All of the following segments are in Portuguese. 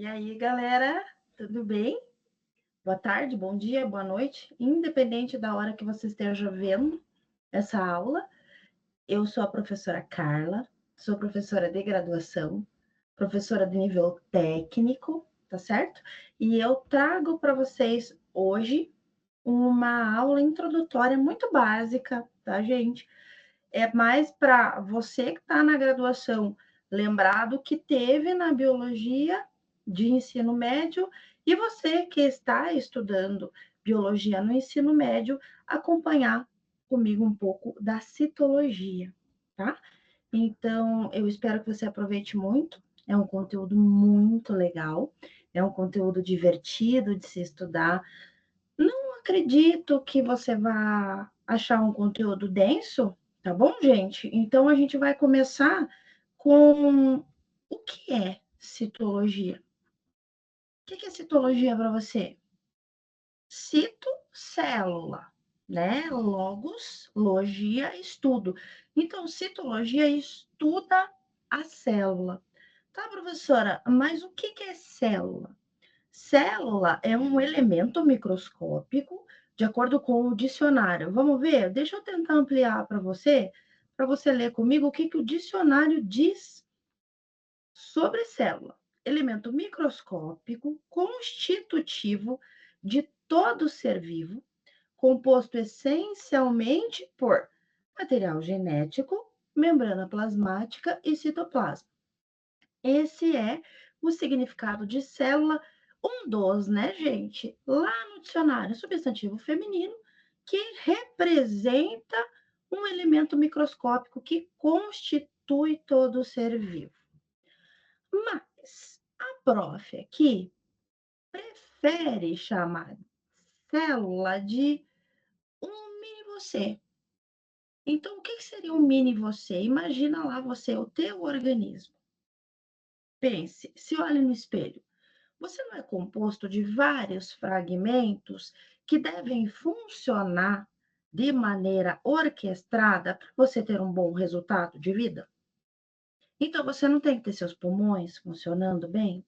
aí, galera, tudo bem? Boa tarde, bom dia, boa noite, independente da hora que você esteja vendo essa aula. Eu sou a professora Carla, sou professora de graduação, professora de nível técnico, tá certo? E eu trago para vocês hoje uma aula introdutória muito básica, tá, gente? É mais para você que está na graduação, lembrar do que teve na biologia de ensino médio, e você que está estudando biologia no ensino médio, acompanhar comigo um pouco da citologia, tá? Então, eu espero que você aproveite muito. É um conteúdo muito legal, é um conteúdo divertido de se estudar. Não acredito que você vá achar um conteúdo denso, tá bom, gente? Então a gente vai começar com o que é citologia? O que é citologia para você? Cito, célula, né? Logos, logia, estudo. Então, citologia estuda a célula. Tá, professora, mas o que é célula? Célula é um elemento microscópico, de acordo com o dicionário. Vamos ver? Deixa eu tentar ampliar para você ler comigo o que o dicionário diz sobre célula. Elemento microscópico constitutivo de todo ser vivo, composto essencialmente por material genético, membrana plasmática e citoplasma. Esse é o significado de célula, um dos, né, gente? Lá no dicionário, substantivo feminino, que representa um elemento microscópico que constitui todo o ser vivo. Mas a prof aqui prefere chamar célula de um mini você. Então, o que seria um mini você? Imagina lá você, o teu organismo. Pense, se olhe no espelho. Você não é composto de vários fragmentos que devem funcionar de maneira orquestrada para você ter um bom resultado de vida? Então, você não tem que ter seus pulmões funcionando bem,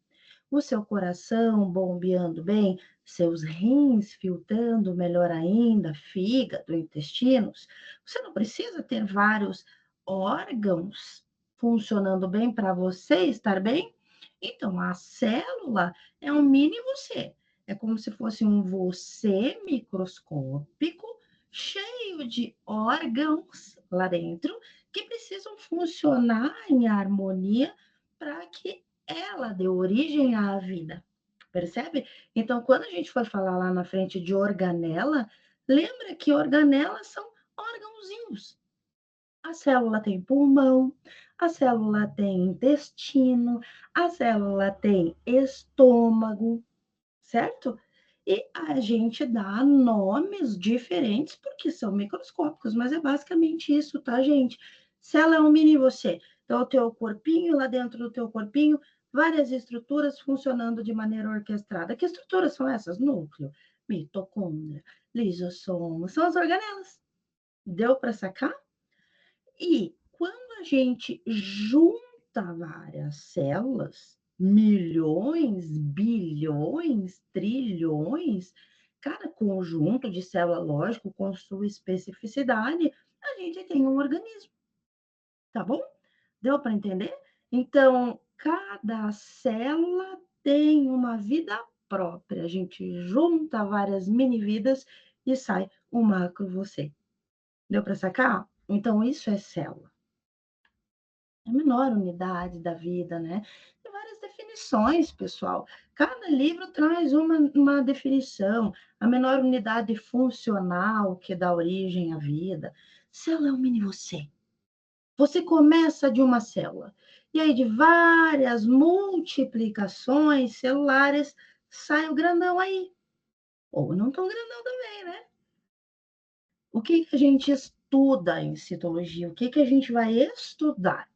o seu coração bombeando bem, seus rins filtrando melhor ainda, fígado, intestinos. Você não precisa ter vários órgãos funcionando bem para você estar bem? Então, a célula é um mini você. É como se fosse um você microscópico, cheio de órgãos lá dentro, que precisam funcionar em harmonia para que ela deu origem à vida, percebe? Então, quando a gente for falar lá na frente de organela, lembra que organelas são órgãozinhos. A célula tem pulmão, a célula tem intestino, a célula tem estômago, certo? E a gente dá nomes diferentes porque são microscópicos, mas é basicamente isso, tá, gente? Célula é um mini você. Então, o teu corpinho, lá dentro do teu corpinho, várias estruturas funcionando de maneira orquestrada. Que estruturas são essas? Núcleo, mitocôndria, lisossomo, são as organelas. Deu para sacar? E quando a gente junta várias células, milhões, bilhões, trilhões, cada conjunto de célula, lógico, com sua especificidade, a gente tem um organismo, tá bom? Deu para entender? Então, cada célula tem uma vida própria. A gente junta várias mini vidas e sai um macro você. Deu para sacar? Então, isso é célula. É a menor unidade da vida, né? Tem várias definições, pessoal. Cada livro traz uma definição. A menor unidade funcional que dá origem à vida. Célula é um mini você. Você começa de uma célula. E aí, de várias multiplicações celulares, sai o grandão aí. Ou não tão grandão também, né? O que a gente estuda em citologia? O que a gente vai estudar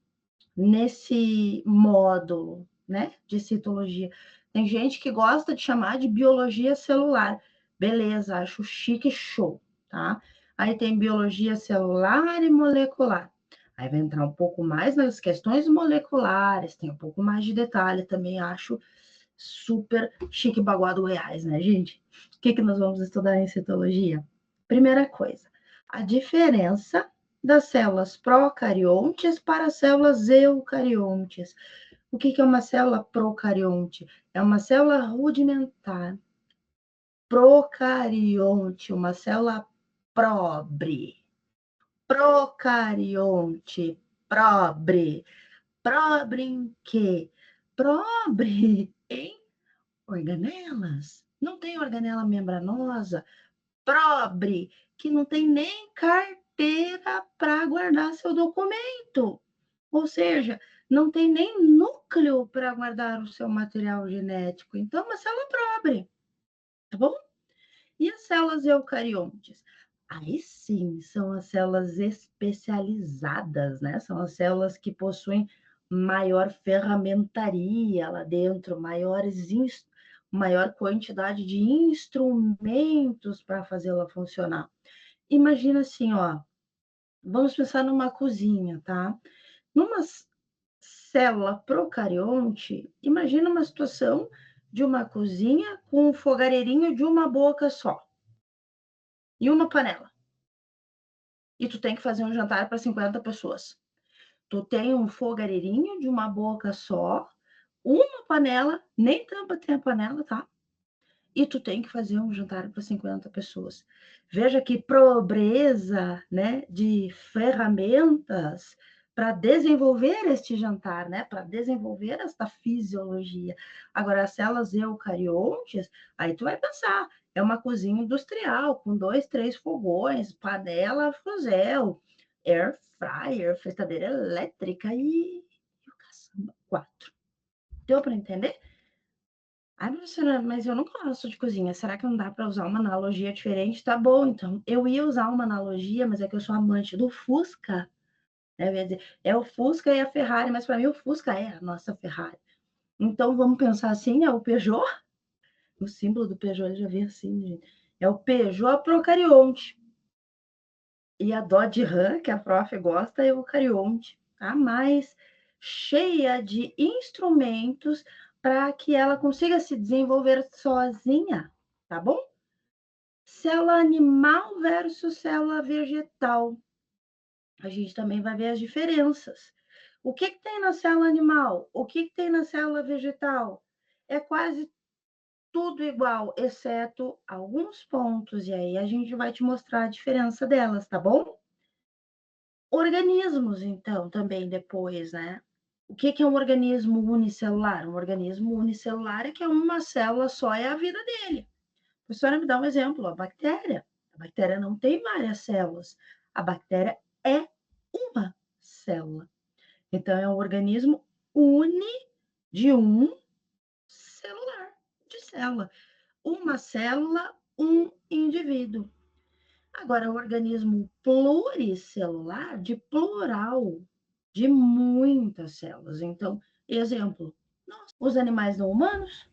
nesse módulo, né, de citologia? Tem gente que gosta de chamar de biologia celular. Beleza, acho chique, show, tá? Aí tem biologia celular e molecular. Aí vai entrar um pouco mais nas questões moleculares, tem um pouco mais de detalhe, também acho super chique baguado Goiás, né, gente? O que nós vamos estudar em citologia? Primeira coisa, a diferença das células procariontes para as células eucariontes. O que é uma célula procarionte? É uma célula rudimentar. Procarionte, uma célula pobre. Procarionte, pobre. Pobre em quê? Pobre em organelas. Não tem organela membranosa. Pobre, que não tem nem carteira para guardar seu documento. Ou seja, não tem nem núcleo para guardar o seu material genético. Então, uma célula pobre, tá bom? E as células eucariontes? Aí sim, são as células especializadas, né? São as células que possuem maior ferramentaria lá dentro, maior quantidade de instrumentos para fazê-la funcionar. Imagina assim, ó, vamos pensar numa cozinha, tá? Numa célula procarionte, imagina uma situação de uma cozinha com um fogareirinho de uma boca só e uma panela. E tu tem que fazer um jantar para 50 pessoas. Tu tem um fogareirinho de uma boca só, uma panela, nem tampa tem a panela, tá? E tu tem que fazer um jantar para 50 pessoas. Veja que pobreza, né, de ferramentas para desenvolver este jantar, né, para desenvolver esta fisiologia. Agora, as células eucariontes, aí tu vai pensar, é uma cozinha industrial, com 2, 3 fogões, panela, fuzel, air fryer, fritadeira elétrica e o caçamba, 4. Deu para entender? Ai, professora, mas eu não gosto de cozinha. Será que não dá para usar uma analogia diferente? Tá bom, então. Eu ia usar uma analogia, mas é que eu sou amante do Fusca. Né? Eu ia dizer, é o Fusca e a Ferrari, mas para mim o Fusca é a nossa Ferrari. Então vamos pensar assim, é o Peugeot. O símbolo do Peugeot ele já vem assim, gente. É o Peugeot Procarionte. E a Dodge Ram, que a prof gosta, é o Carionte. A mais cheia de instrumentos para que ela consiga se desenvolver sozinha, tá bom? Célula animal versus célula vegetal. A gente também vai ver as diferenças. O que tem na célula animal? O que tem na célula vegetal? É quase tudo igual, exceto alguns pontos. E aí a gente vai te mostrar a diferença delas, tá bom? Organismos, então, também depois, né? O que é um organismo unicelular? Um organismo unicelular é que é uma célula só, é a vida dele. A professora me dá um exemplo, a bactéria. A bactéria não tem várias células. A bactéria é uma célula. Então, é um organismo de um celular, de célula. Uma célula, um indivíduo. Agora, o organismo pluricelular, de plural, de muitas células. Então, exemplo, os animais não humanos,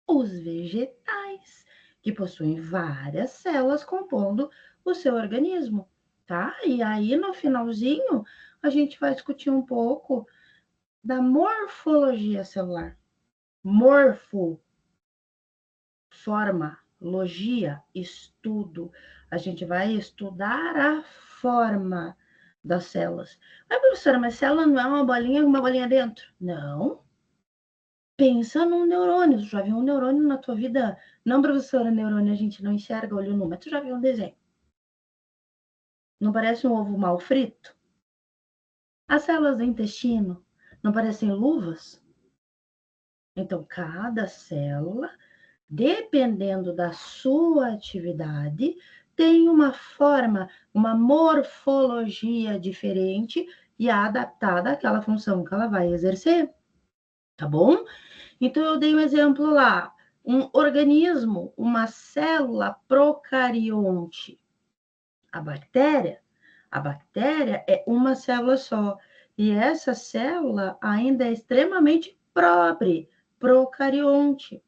os vegetais, que possuem várias células compondo o seu organismo, tá? E aí, no finalzinho, a gente vai discutir um pouco da morfologia celular. Morfo, forma, logia, estudo. A gente vai estudar a forma das células. Mas, professora, mas célula não é uma bolinha com uma bolinha dentro? Não. Pensa num neurônio. Tu já viu um neurônio na tua vida? Não, professora, neurônio a gente não enxerga olho nu, mas tu já viu um desenho? Não parece um ovo mal frito? As células do intestino não parecem luvas? Então, cada célula, dependendo da sua atividade, tem uma forma, uma morfologia diferente e adaptada àquela função que ela vai exercer, tá bom? Então, eu dei um exemplo lá, um organismo, uma célula procarionte. A bactéria é uma célula só, e essa célula ainda é extremamente pobre, procarionte.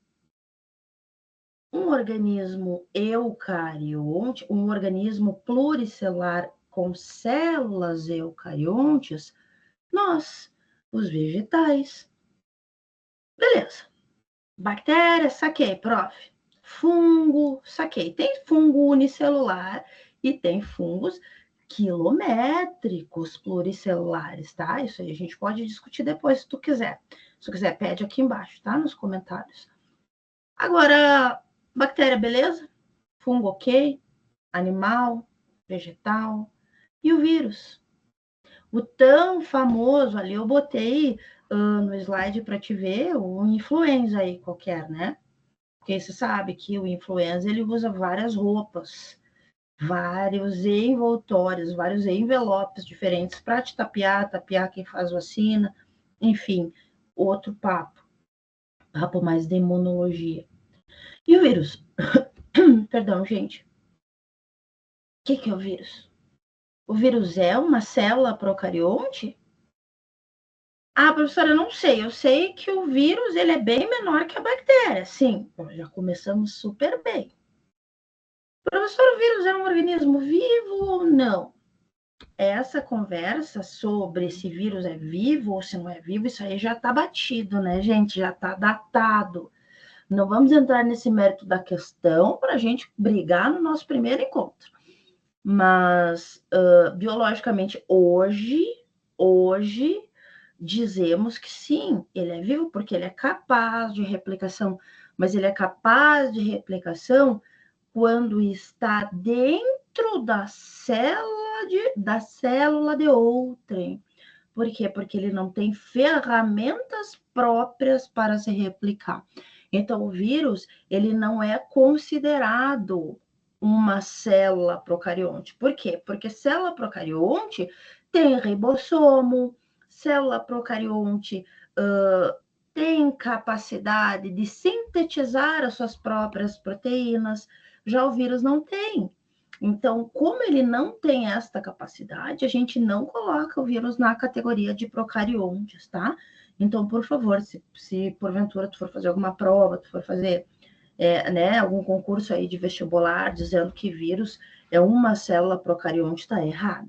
Um organismo eucarionte, um organismo pluricelular com células eucariontes, nós, os vegetais. Beleza. Bactéria, saquei, prof. Fungo, saquei. Tem fungo unicelular e tem fungos quilométricos pluricelulares, tá? Isso aí a gente pode discutir depois, se tu quiser. Se tu quiser, pede aqui embaixo, tá? Nos comentários. Agora, bactéria, beleza? Fungo, ok. Animal, vegetal. E o vírus? O tão famoso ali, eu botei no slide para te ver, o influenza aí qualquer, né? Porque você sabe que o influenza ele usa várias roupas, vários envoltórios, vários envelopes diferentes para te tapear quem faz vacina, enfim, outro papo mais de imunologia. E o vírus? Perdão, gente. O que é o vírus? O vírus é uma célula procarionte? Ah, professora, eu não sei. Eu sei que o vírus ele é bem menor que a bactéria. Sim, já começamos super bem. Professor, o vírus é um organismo vivo ou não? Essa conversa sobre se vírus é vivo ou se não é vivo, isso aí já está batido, né, gente? Já está datado. Não vamos entrar nesse mérito da questão para a gente brigar no nosso primeiro encontro. Mas, biologicamente, hoje, dizemos que sim, ele é vivo porque ele é capaz de replicação, mas ele é capaz de replicação quando está dentro da célula de outrem. Por quê? Porque ele não tem ferramentas próprias para se replicar. Então, o vírus, ele não é considerado uma célula procarionte. Por quê? Porque célula procarionte tem ribossomo, célula procarionte tem capacidade de sintetizar as suas próprias proteínas, já o vírus não tem. Então, como ele não tem esta capacidade, a gente não coloca o vírus na categoria de procariontes, tá? Então, por favor, se porventura tu for fazer alguma prova, tu for fazer né, algum concurso aí de vestibular dizendo que vírus é uma célula procarionte, está errado,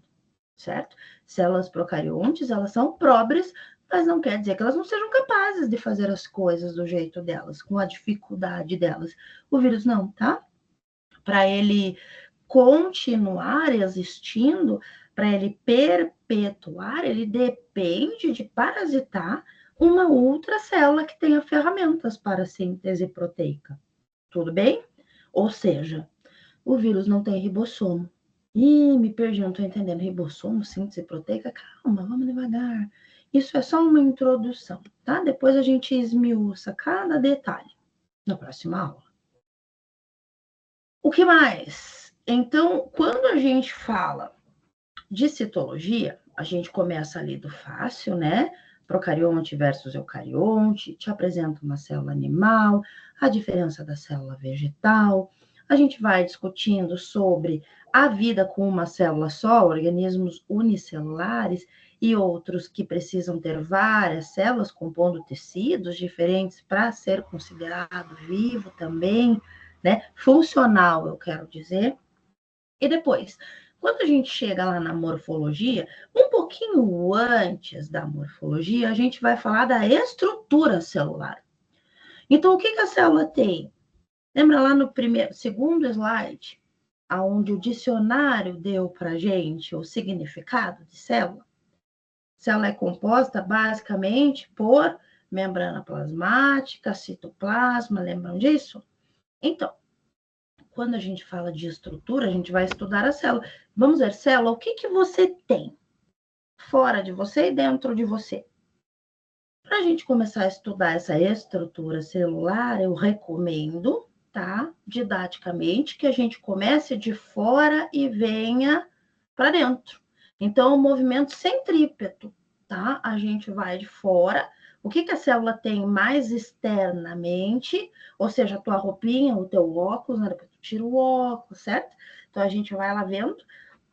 certo? Células procariontes, elas são próprias, mas não quer dizer que elas não sejam capazes de fazer as coisas do jeito delas, com a dificuldade delas. O vírus não, tá? Para ele continuar existindo, para ele perpetuar, ele depende de parasitar uma outra célula que tenha ferramentas para síntese proteica. Tudo bem? Ou seja, o vírus não tem ribossomo. Ih, me perdi, não estou entendendo. Ribossomo, síntese proteica? Calma, vamos devagar. Isso é só uma introdução, tá? Depois a gente esmiuça cada detalhe na próxima aula. O que mais? Então, quando a gente fala de citologia, a gente começa ali do fácil, né? Procarionte versus eucarionte, te apresenta uma célula animal, a diferença da célula vegetal. A gente vai discutindo sobre a vida com uma célula só, organismos unicelulares e outros que precisam ter várias células compondo tecidos diferentes para ser considerado vivo também, né? Funcional, eu quero dizer. E depois, quando a gente chega lá na morfologia, um pouquinho antes da morfologia, a gente vai falar da estrutura celular. Então, o que a célula tem? Lembra lá no segundo slide, aonde o dicionário deu para gente o significado de célula? Célula é composta basicamente por membrana plasmática, citoplasma, lembram disso? Então, quando a gente fala de estrutura, a gente vai estudar a célula. Vamos ver, célula, o que você tem fora de você e dentro de você? Para a gente começar a estudar essa estrutura celular, eu recomendo, tá? Didaticamente, que a gente comece de fora e venha para dentro. Então, o movimento centrípeto, tá? A gente vai de fora. O que a célula tem mais externamente, ou seja, a tua roupinha, o teu óculos, né? Depois tu tira o óculos, certo? Então, a gente vai lá vendo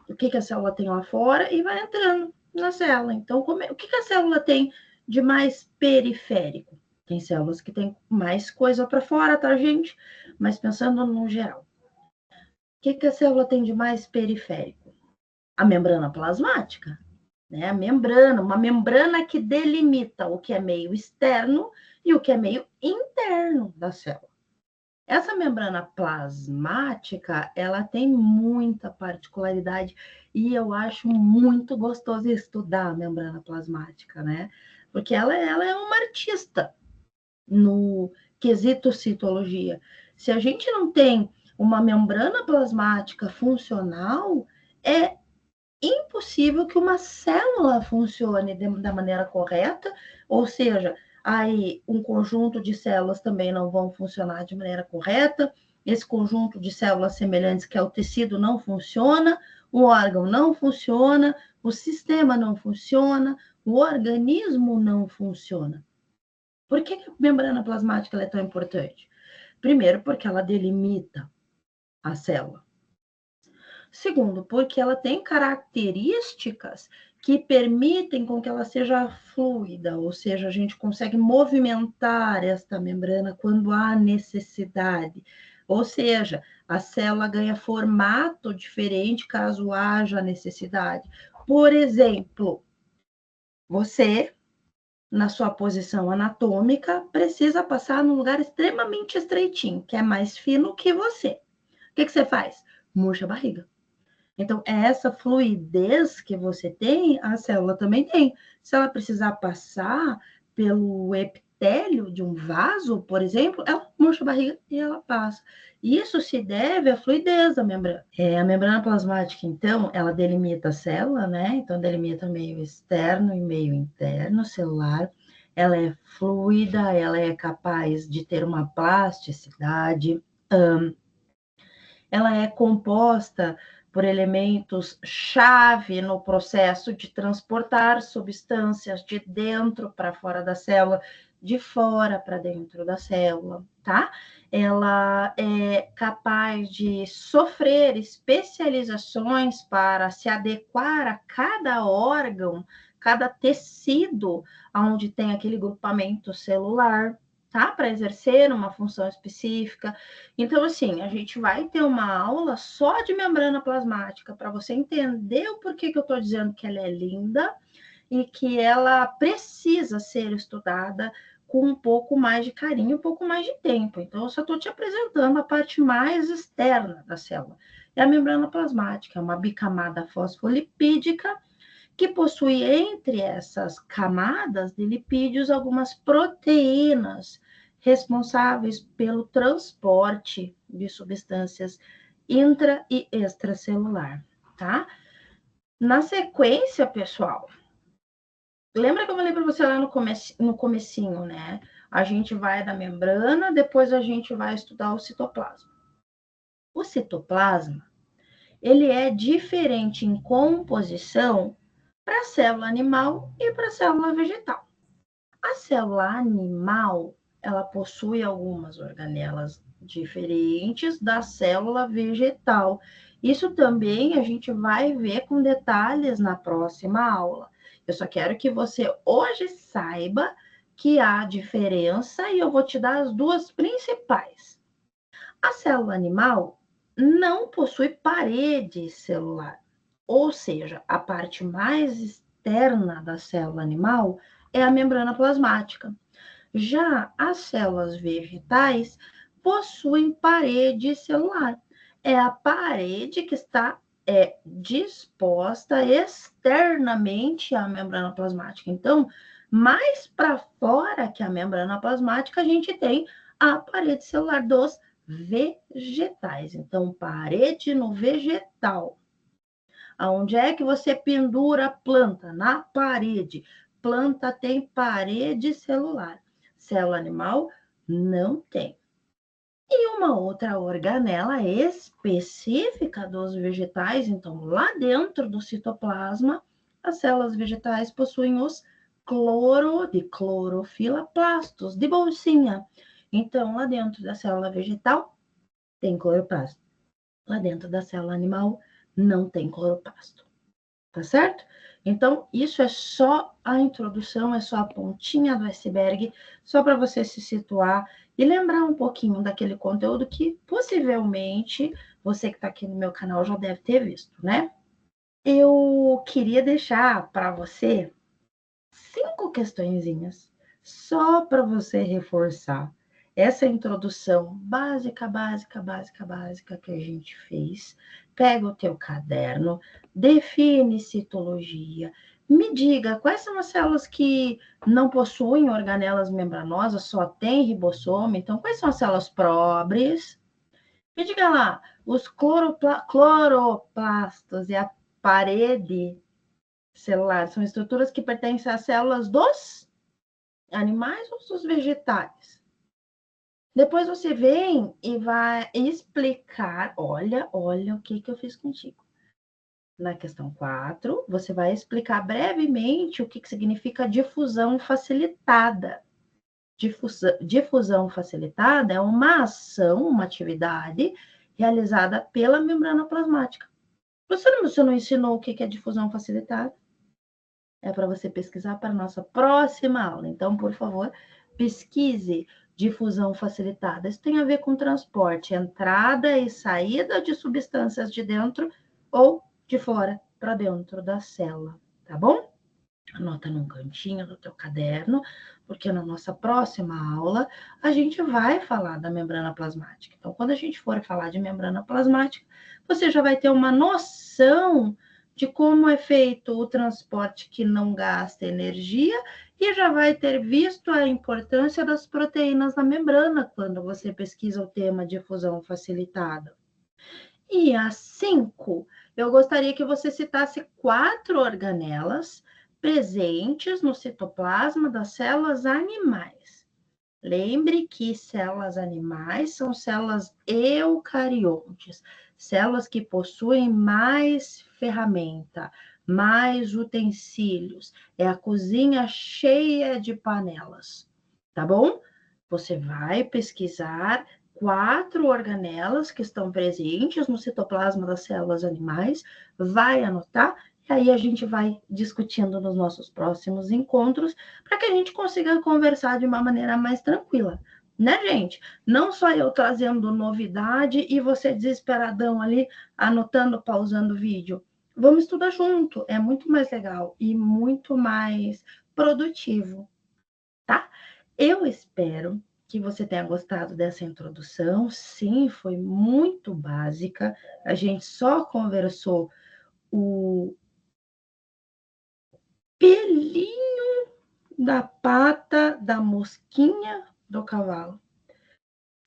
o que a célula tem lá fora e vai entrando na célula. Então, o que a célula tem de mais periférico? Tem células que têm mais coisa para fora, tá, gente? Mas pensando no geral. O que a célula tem de mais periférico? A membrana plasmática, né? A membrana, uma membrana que delimita o que é meio externo e o que é meio interno da célula. Essa membrana plasmática, ela tem muita particularidade e eu acho muito gostoso estudar a membrana plasmática, né? Porque ela é uma artista no quesito citologia. Se a gente não tem uma membrana plasmática funcional, é impossível que uma célula funcione da maneira correta, ou seja, aí um conjunto de células também não vão funcionar de maneira correta, esse conjunto de células semelhantes que é o tecido não funciona, o órgão não funciona, o sistema não funciona, o organismo não funciona. Por que a membrana plasmática é tão importante? Primeiro, porque ela delimita a célula. Segundo, porque ela tem características que permitem com que ela seja fluida, ou seja, a gente consegue movimentar esta membrana quando há necessidade. Ou seja, a célula ganha formato diferente caso haja necessidade. Por exemplo, você, na sua posição anatômica, precisa passar num lugar extremamente estreitinho, que é mais fino que você. O que você faz? Murcha a barriga. Então, essa fluidez que você tem, a célula também tem. Se ela precisar passar pelo epitélio de um vaso, por exemplo, ela murcha a barriga e ela passa. Isso se deve à fluidez da membrana. A membrana plasmática, então, ela delimita a célula, né? Então, delimita meio externo e meio interno celular. Ela é fluida, ela é capaz de ter uma plasticidade, ela é composta por elementos chave no processo de transportar substâncias de dentro para fora da célula, de fora para dentro da célula, tá? Ela é capaz de sofrer especializações para se adequar a cada órgão, cada tecido onde tem aquele grupamento celular, tá? Para exercer uma função específica. Então, assim, a gente vai ter uma aula só de membrana plasmática para você entender o porquê que eu estou dizendo que ela é linda e que ela precisa ser estudada com um pouco mais de carinho, um pouco mais de tempo. Então, eu só estou te apresentando a parte mais externa da célula. É a membrana plasmática, é uma bicamada fosfolipídica que possui entre essas camadas de lipídios algumas proteínas responsáveis pelo transporte de substâncias intra e extracelular, tá? Na sequência, pessoal, lembra que eu falei para você lá no comecinho, né? A gente vai da membrana, depois a gente vai estudar o citoplasma. O citoplasma, ele é diferente em composição para a célula animal e para a célula vegetal. A célula animal, ela possui algumas organelas diferentes da célula vegetal. Isso também a gente vai ver com detalhes na próxima aula. Eu só quero que você hoje saiba que há diferença e eu vou te dar as duas principais. A célula animal não possui parede celular, ou seja, a parte mais externa da célula animal é a membrana plasmática. Já as células vegetais possuem parede celular. É a parede que está disposta externamente à membrana plasmática. Então, mais para fora que a membrana plasmática, a gente tem a parede celular dos vegetais. Então, parede no vegetal. Aonde é que você pendura a planta? Na parede. Planta tem parede celular. Célula animal não tem. E uma outra organela específica dos vegetais, então lá dentro do citoplasma, as células vegetais possuem os de clorofila plastos, de bolsinha. Então, lá dentro da célula vegetal tem cloroplasto. Lá dentro da célula animal não tem cloroplasto. Tá certo? Então, isso é só a introdução, é só a pontinha do iceberg, só para você se situar e lembrar um pouquinho daquele conteúdo que possivelmente você que está aqui no meu canal já deve ter visto, né? Eu queria deixar para você 5 questõezinhas só para você reforçar essa introdução básica, básica que a gente fez. Pega o teu caderno, define citologia, me diga quais são as células que não possuem organelas membranosas, só tem ribossoma. Então, quais são as células pobres? Me diga lá, os cloroplastos e a parede celular são estruturas que pertencem às células dos animais ou dos vegetais? Depois você vem e vai explicar, olha o que eu fiz contigo. Na questão 4, você vai explicar brevemente o que significa difusão facilitada. Difusão facilitada é uma ação, uma atividade realizada pela membrana plasmática. Você não ensinou o que é difusão facilitada? É para você pesquisar para a nossa próxima aula. Então, por favor, pesquise difusão facilitada. Isso tem a ver com transporte, entrada e saída de substâncias de dentro ou de fora para dentro da célula, tá bom? Anota num cantinho do teu caderno, porque na nossa próxima aula a gente vai falar da membrana plasmática. Então, quando a gente for falar de membrana plasmática, você já vai ter uma noção de como é feito o transporte que não gasta energia e já vai ter visto a importância das proteínas na membrana quando você pesquisa o tema de fusão facilitada. E a 5, eu gostaria que você citasse 4 organelas presentes no citoplasma das células animais. Lembre que células animais são células eucariontes, células que possuem mais ferramenta, mais utensílios. É a cozinha cheia de panelas, tá bom? Você vai pesquisar 4 organelas que estão presentes no citoplasma das células animais, vai anotar e aí a gente vai discutindo nos nossos próximos encontros para que a gente consiga conversar de uma maneira mais tranquila, né, gente? Não só eu trazendo novidade e você desesperadão ali anotando, pausando o vídeo. Vamos estudar junto, é muito mais legal e muito mais produtivo, tá? Eu espero que você tenha gostado dessa introdução. Sim, foi muito básica. A gente só conversou o pelinho da pata da mosquinha do cavalo.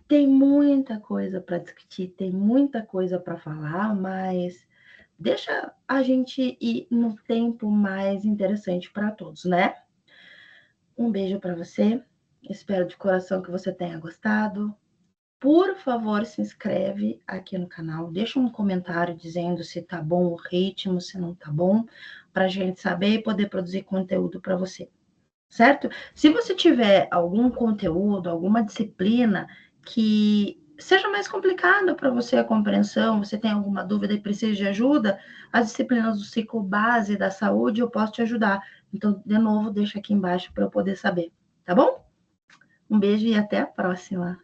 Tem muita coisa para discutir, tem muita coisa para falar, mas deixa a gente ir no tempo mais interessante para todos, né? Um beijo para você. Espero de coração que você tenha gostado. Por favor, se inscreve aqui no canal, deixa um comentário dizendo se tá bom o ritmo, se não tá bom, para a gente saber e poder produzir conteúdo para você, certo? Se você tiver algum conteúdo, alguma disciplina que seja mais complicada para você a compreensão, você tem alguma dúvida e precisa de ajuda, as disciplinas do ciclo base da saúde eu posso te ajudar. Então, de novo, deixa aqui embaixo para eu poder saber, tá bom? Um beijo e até a próxima.